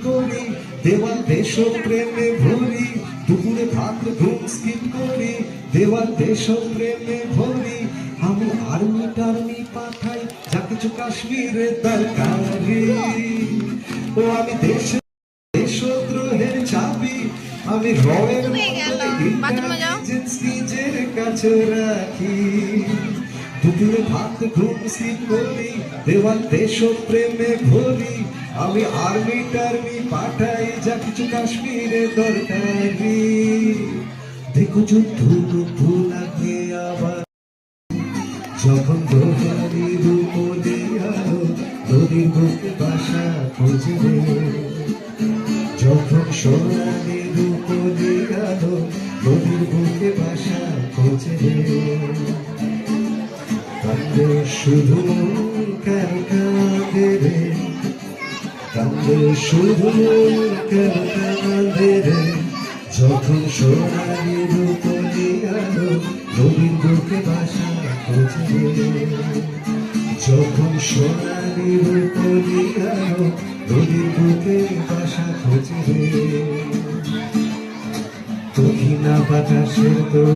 করি, দেওয়াল দেশ প্রেমে ভরি, দুপুরে ভাত ঘুম স্কিপ করি, দেওয়াল দেশ প্রেমে ভরি। আমি আর্মি টার্মি পাঠাই, যা কিছু কাশ্মীরের দরকারি। ও আমি দেশদ্রোহের চাবি, আমি রয়ের ইন্টেলিজেন্স নিজের কাছে রাখি। দুপুরে ভাত ঘুম স্কিপ করি, দেওয়াল দেশ প্রেমে ভরি। আমি আর্মি টার্মি পাঠাই, যা কিছু কাশ্মীরে দরকারি। দেখো যুদ্ধ লাগে আবার, যখন দোহারি রূপলি আলো নদীর বুকে বাসা খুঁজবে। যখন সোনালি রূপলি আলো নদীর বুকে বাসা খুঁজবে। কান্দে শুধু মন কেন কাঁদে রে, কান্দে শুধু মন কেন কাঁদে রে। যখন সোনালি রূপলি আলো নদীর বুকে বাসা খুঁজবে। যখন সোনালি রূপলি আলো নদীর বুকে বাসা খুঁজবে। দক্ষিণা বাতাসের